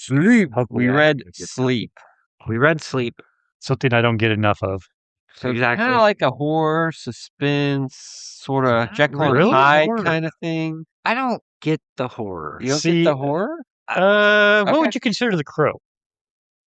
Sleep. Hopefully We I read have a good time. Sleep. We read Sleep. Something I don't get enough of. So Exactly. kind of like a horror, suspense, sort of Not Jekyll and really Hyde horror. kind of thing. I don't get the horror. You don't See, get the horror? what Okay. would you consider The Crow?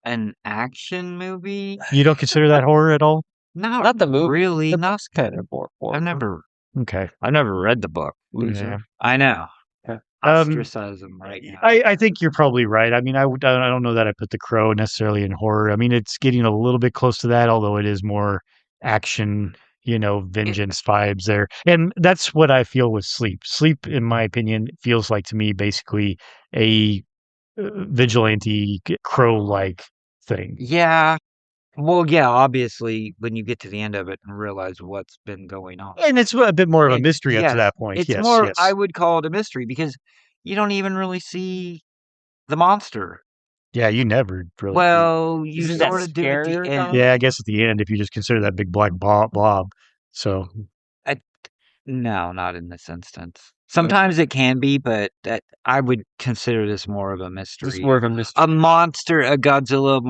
An action movie? You don't consider that horror at all? Not the movie. Really. The Not. book's kind of horror. Okay. I never read the book. Loser. Yeah. I know. Yeah. Ostracism right now. I think you're probably right. I mean, I don't know that I put The Crow necessarily in horror. I mean, it's getting a little bit close to that, although it is more action, vengeance vibes there. And that's what I feel with Sleep. Sleep, in my opinion, feels like to me basically a vigilante Crow-like thing. Yeah. Well, yeah, obviously, when you get to the end of it and realize what's been going on. And it's a bit more of a And mystery up to yes, that point. It's Yes, more, yes. I would call it a mystery because you don't even really see the monster. Yeah, you never really. Well, you Isn't that sort of do at the scarier, end. Tom? Yeah, I guess at the end, if you just consider that big black blob. So, No, not in this instance. Sometimes it can be, but I would consider this more of a mystery. Just more of a mystery. A Godzilla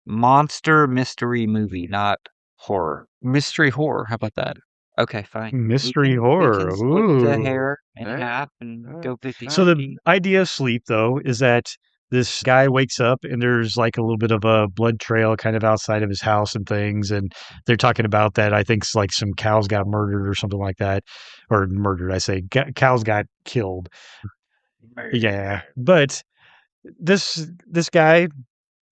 monster mystery movie, not horror. Mystery horror. How about that? Okay, fine. mystery We horror. can split the Ooh. hair in Alright. half and Alright. go 50. So the idea of Sleep, though, is that this guy wakes up and there's like a little bit of a blood trail kind of outside of his house and things. And they're talking about that. I think it's like some cows got murdered or something like that. Or murdered, I say. Cows got killed. Yeah. But this guy,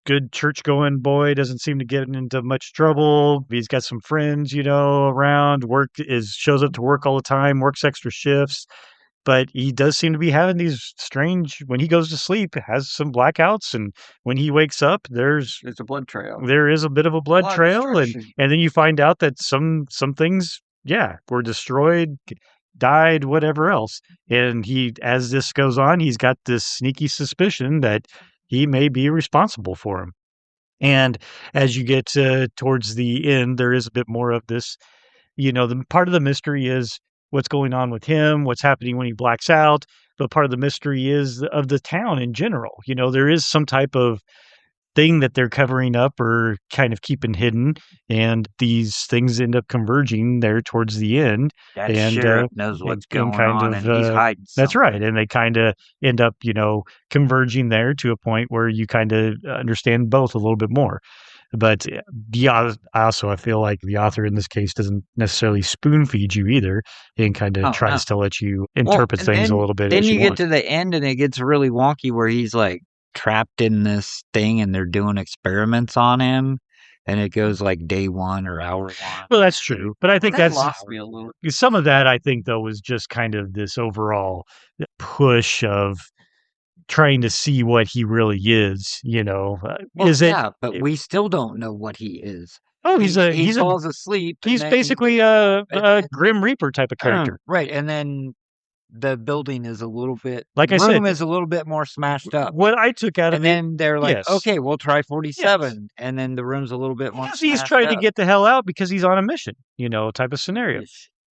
good church going boy, doesn't seem to get into much trouble. He's got some friends, around. Shows up to work all the time, works extra shifts. But he does seem to be having these strange, when he goes to sleep, has some blackouts, and when he wakes up, there There's a blood trail. is a bit of a blood Lot of trail, and destruction. then you find out that some things, were destroyed, died, whatever else. And as this goes on, he's got this sneaky suspicion that he may be responsible for him. And as you get towards the end, there is a bit more of this. The part of the mystery is what's going on with him, what's happening when he blacks out. But part of the mystery is of the town in general. There is some type of thing that they're covering up or kind of keeping hidden, and these things end up converging there towards the end. That and sheriff knows what's and going kind on, of, and he's hiding that's something. right. And they kind of end up, converging there to a point where you kind of understand both a little bit more. But I feel like the author in this case doesn't necessarily spoon feed you either, and kind of tries to let you interpret and things a then- little bit Then as you you get want. to the end, and it gets really wonky where he's like trapped in this thing, and they're doing experiments on him, and it goes like day 1 or hour 1. Well, that's true, but I think That that's lost me a little. some of that. I think though was just kind of this overall push of trying to see what he really is. Well, Is it? yeah, but we still don't know what he is. Oh, He falls asleep. and he's then- basically a Grim Reaper type of character. Right, and then the building is a little bit, Like I room said, is a little bit more smashed up. What I took out of And it, then they're like, yes. okay, we'll try 47. And then the room's a little bit more he's smashed trying to up. get the hell out because he's on a mission. Type of scenario.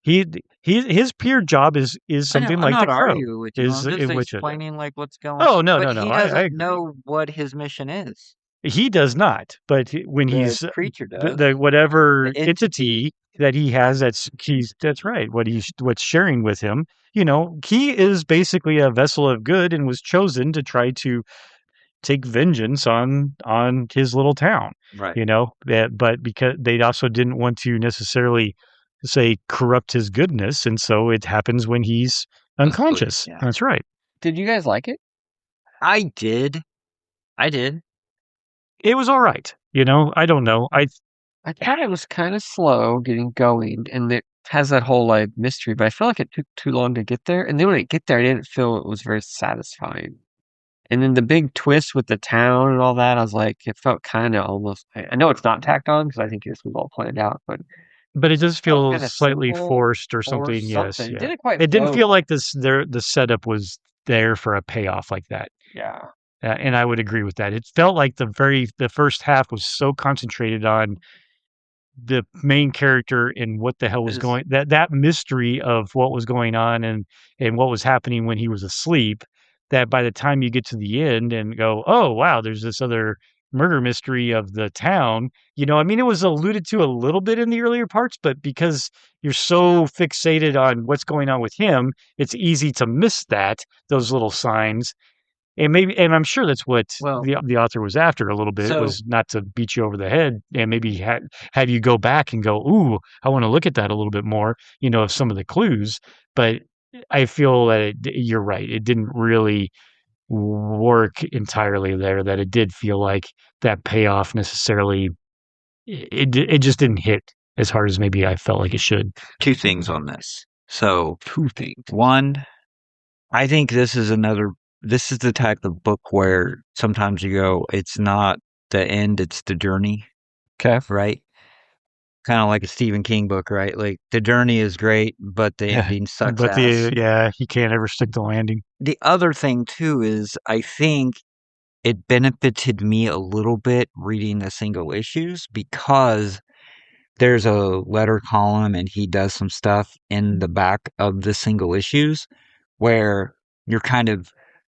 His pure job is something like I'm the not Crow. arguing with you. I'm just explaining like what's going on. Oh, no, But no. He I doesn't agree. know what his mission is. He does not, but when The he's creature does. the whatever The entity that he has, that's right. What's sharing with him, he is basically a vessel of good and was chosen to try to take vengeance on his little town. Right. But because they also didn't want to necessarily say corrupt his goodness, and so it happens when he's unconscious. Yeah. That's right. Did you guys like it? I did. It was all right. I don't know. I thought it was kind of slow getting going, and it has that whole like mystery, but I feel like it took too long to get there. And then when it get there, I didn't feel it was very satisfying. And then the big twist with the town and all that, I was like, it felt kind of almost. I know it's not tacked on because I think this was all planned out, but it does feel kinda slightly simple forced or something. Yes, It yeah. didn't quite. It didn't flow. feel like the setup was there for a payoff like that. Yeah. And I would agree with that. It felt like the first half was so concentrated on the main character and what the hell was going, that mystery of what was going on and what was happening when he was asleep, that by the time you get to the end and go, oh wow, there's this other murder mystery of the town. I mean, it was alluded to a little bit in the earlier parts, but because you're so fixated on what's going on with him, it's easy to miss those little signs. And I'm sure that's what Well, the author was after a little bit, so was not to beat you over the head and maybe have you go back and go, ooh, I want to look at that a little bit more, of some of the clues. But I feel that you're right. It didn't really work entirely there, that it did feel like that payoff necessarily, it just didn't hit as hard as maybe I felt like it should. Two things on this. So, two things. one, I think this is the type of book where sometimes you go, it's not the end, it's the journey, Okay. right? Kind of like a Stephen King book, right? Like the journey is great, but the ending sucks But ass. he can't ever stick the landing. The other thing too is I think it benefited me a little bit reading the single issues because there's a letter column and he does some stuff in the back of the single issues where you're kind of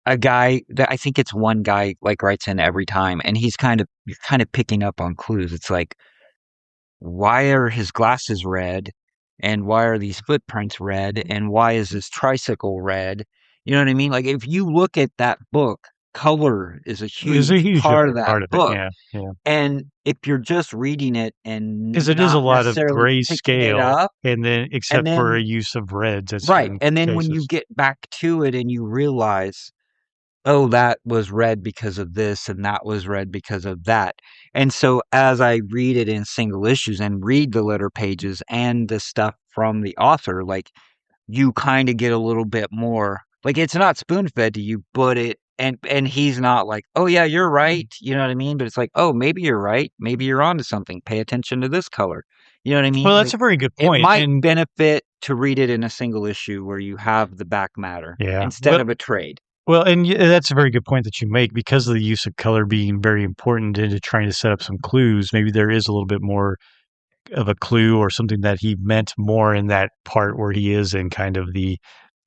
a guy that I think it's one guy like writes in every time and you're kind of picking up on clues. It's like, why are his glasses red? And why are these footprints red? And why is this tricycle red? You know what I mean? Like if you look at that book, color is a There's a huge huge part of that part of it. book. Yeah, yeah. And if you're just reading it and Because it is a not lot of necessarily picking it grayscale, up, and then and except for a then use of reds at right, certain and then when you cases. get back to it and you realize, oh, that was red because of this and that was red because of that. And so as I read it in single issues and read the letter pages and the stuff from the author, like you kind of get a little bit more, like it's not spoon fed to you, but and he's not like, oh yeah, you're right. You know what I mean? But it's like, oh, maybe you're right. Maybe you're onto something. Pay attention to this color. You know what I mean? Well, that's Like a very good it point. might And benefit to read it in a single issue where you have the back matter yeah, instead of a trade. and that's a very good point that you make, because of the use of color being very important into trying to set up some clues. Maybe there is a little bit more of a clue or something that he meant more in that part where he is in kind of the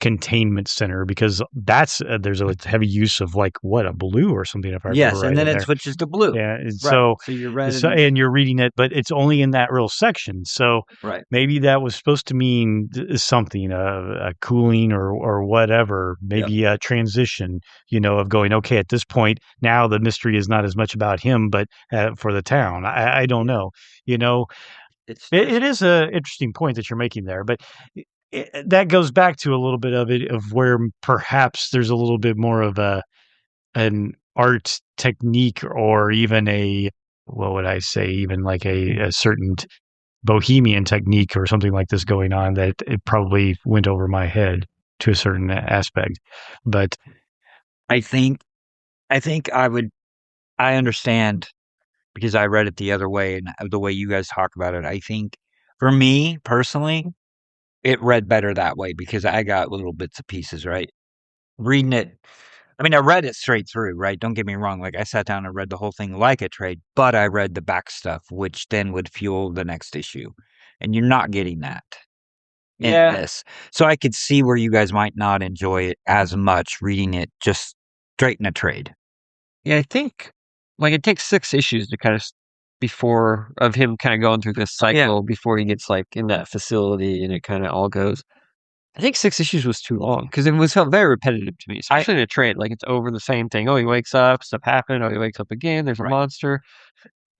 containment center, because there's a heavy use of like a blue or something, if I remember Yes, and right then in it there. switches to blue. Yeah, and Right. So you're red and you're reading it, but it's only in that real section. So right. maybe that was supposed to mean something, a cooling or whatever, Yep. maybe a transition, of going, okay, at this point now the mystery is not as much about him, but for the town. I don't know, It's it is a interesting point that you're making there, but that goes back to a little bit of it, of where perhaps there's a little bit more of an art technique, or even what would I say, even like a certain bohemian technique or something like this going on, that it probably went over my head to a certain aspect. But I think I understand because I read it the other way and the way you guys talk about it. I think for me personally, it read better that way because I got little bits and pieces, right? Reading it, I mean, I read it straight through, right? Don't get me wrong. Like I sat down and read the whole thing like a trade, but I read the back stuff, which then would fuel the next issue. And you're not getting that in this. So I could see where you guys might not enjoy it as much reading it just straight in a trade. Yeah, I think like it takes 6 issues to kind of before of him kind of going through this cycle before he gets like in that facility and it kind of all goes. I think 6 issues was too long because it was felt very repetitive to me, especially in a trade. Like it's over the same thing. Oh, he wakes up, stuff happened. Oh, he wakes up again. There's a monster.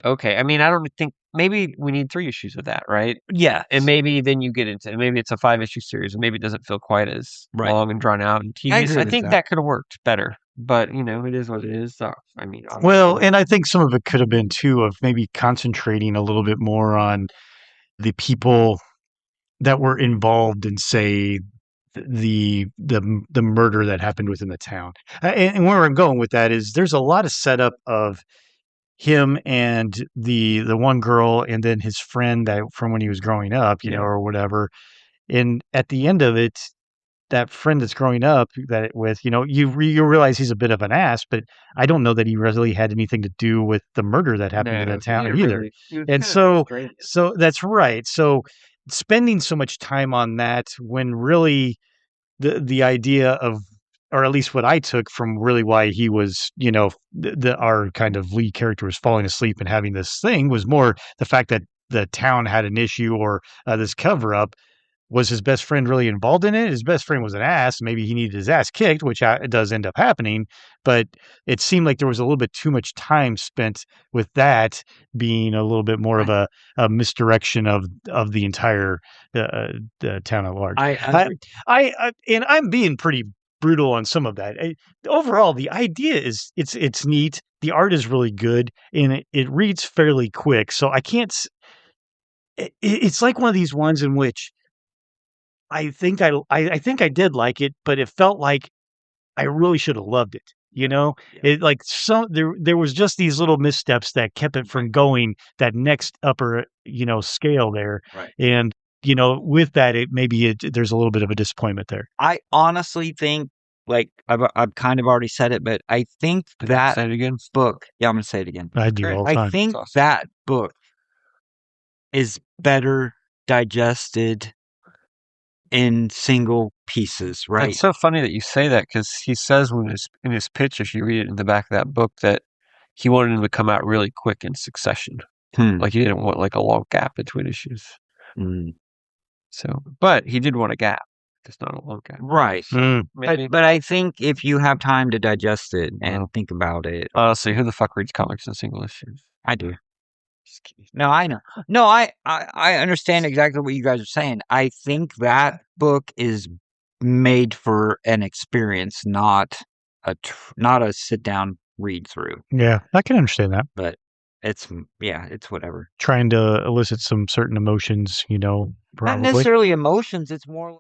Okay, I mean, I don't think maybe we need 3 issues of that, right? Yeah. And maybe then you get into maybe it's a 5 issue series, and maybe it doesn't feel quite as long and drawn out and tedious. I think that could have worked better, but it is what it is. So I mean, well, and I think some of it could have been too, of maybe concentrating a little bit more on the people that were involved in, say, the murder that happened within the town. And where I'm going with that is there's a lot of setup of him and the one girl, and then his friend that from when he was growing up, or whatever. And at the end of it, that friend that's growing up you realize he's a bit of an ass, but I don't know that he really had anything to do with the murder that happened in that town either. And so that's right. So spending so much time on that when really the idea of or at least what I took from really why he was, our kind of lead character was falling asleep and having this thing was more the fact that the town had an issue or this cover up. Was his best friend really involved in it? His best friend was an ass. Maybe he needed his ass kicked, which does end up happening. But it seemed like there was a little bit too much time spent with that being a little bit more of a misdirection of the entire the town at large. And I'm being pretty brutal on some of that. Overall, the idea is it's neat. The art is really good, and it reads fairly quick. So I can't. It's like one of these ones in which I think I think I did like it, but it felt like I really should have loved it. Yeah. It like there was just these little missteps that kept it from going that next upper scale there, Right. and with that there's a little bit of a disappointment there. I honestly think, like I've kind of already said it, but I think that Say it again. book. Yeah, I'm gonna say it again. I do Great. all the I time. think Awesome. that book is better digested in single pieces, right? It's so funny that you say that because he says in his pitch, if you read it in the back of that book, that he wanted him to come out really quick in succession. Like he didn't want like a long gap between issues. Mm. So, but he did want a gap, just not a long gap. Right. Maybe. But I think if you have time to digest it and think about it, Honestly, who the fuck reads comics in single issues? I do. Just kidding. No, I know. No, I understand exactly what you guys are saying. I think that book is made for an experience, not a sit down read through. Yeah, I can understand that. But it's whatever. Trying to elicit some certain emotions, Not probably. necessarily emotions. It's more